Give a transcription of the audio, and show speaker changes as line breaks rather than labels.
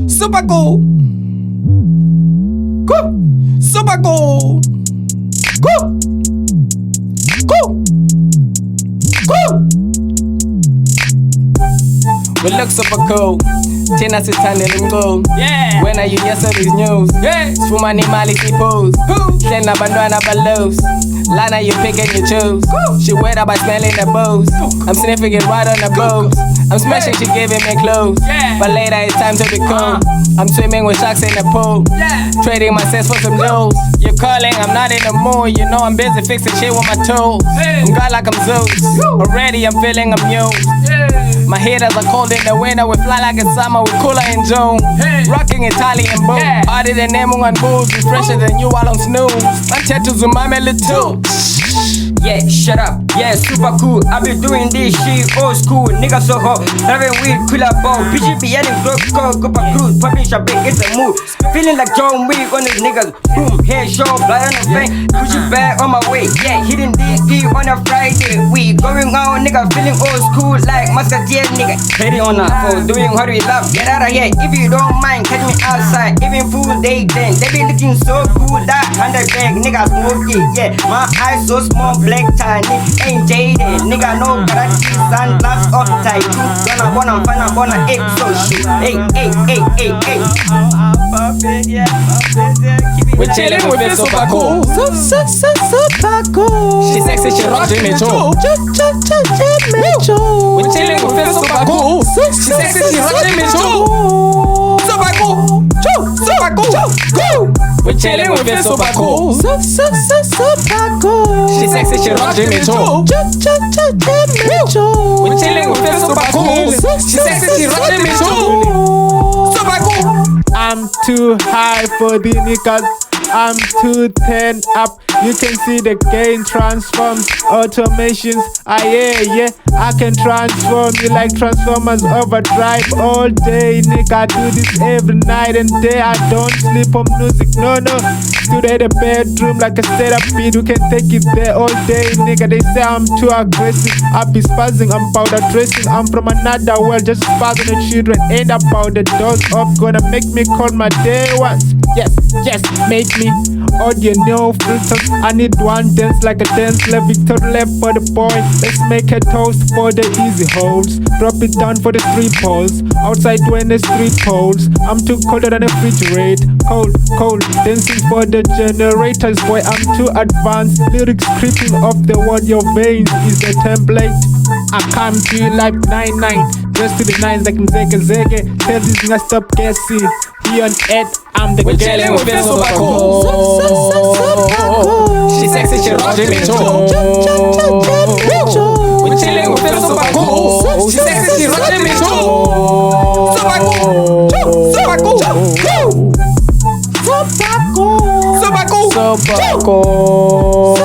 Super cool. Cool. Super cool. Cool. Cool. Cool. We look super cool. Tena sitani limgo.
Yeah.
When are you yesterday's news?
Yeah.
Swuma ni mali tipos. Tena bandwana balos. Lana you pick and you choose. She wet up by smelling the booze. I'm sniffing it right on the boobs. I'm smashing, she giving me clothes.
Yeah.
But later it's time to be cool. I'm swimming with sharks in the pool.
Yeah.
Trading my sets for some news. You're calling, I'm not in the mood. You know I'm busy fixing shit with my tools.
Hey.
I'm God like I'm Zeus. Already I'm feeling amused. My haters are cold in the winter. We fly like it's summer. We cooler in June.
Hey.
Rocking Italian boots.
Yeah.
Harder than name on booze. We fresher than you while on snooze. I'm tattoos with my melody too.
Yeah, shut up. Yeah, super cool. I be doing this shit old school. Nigga so hot. Driving weed, cooler ball. PGP heading close, go for cruise. Popping champagne, it's a move. Feeling like John Wick on these niggas. Boom, head show, blood on the face. Gucci bag on my way. Yeah, hitting DD on a Friday. We going on, nigga. Feeling old school like Musketeer, nigga. Heading on a phone, doing what we love. Get out of here if you don't mind. Catch me outside, even food day then. They be looking so cool. That 100 bag, nigga smoke it. Yeah, my eyes so small, black tiny, ain't jaded. Nigga no karate, sunglass uptight. Gonna find a gonna eat so shit. Hey.
We chillin' with this super cool.
Super cool.
She sexy, she rock Jimmy Choo. We chillin' with this super cool. She sexy, she rock Jimmy Choo. Super cool. Super cool. We chillin' with this super cool.
Super cool.
She sexy, she rock Jimmy Choo. We chillin' with this super cool. She sexy, she rock Jimmy Choo. Super cool.
I'm too high for the niggas. I'm too ten up. You can see the gain transforms, automations. Yeah. I can transform you like Transformers Overdrive all day, nigga. I do this every night and day. I don't sleep on music, no. Today the bedroom like a setup beat. You can take it there all day, nigga. They say I'm too aggressive. I be spazzing, I'm powder dressing. I'm from another world, just spazzing the children. Ain't about the doors up, gonna make me call my day ones. Yes, make me audio no filters. I need one dance like a dance left. Victor left for the boy. Let's make a toast for the easy holes. Drop it down for the street poles. Outside when the street poles. I'm too colder than a refrigerator. Cold, dancing for the generators. Boy, I'm too advanced. Lyrics creeping off the word. Your veins is the template. I come to you like 9-9. Dressed to the nines like Zeke. Tell these niggas stop guessing. He on Ed, I'm the
We chillin' with this super cool. She sexy, she rock Jimmy Choo. We chillin' with this super cool. She sexy, she rock Jimmy Choo. Super cool. Super cool. Super cool. Super cool.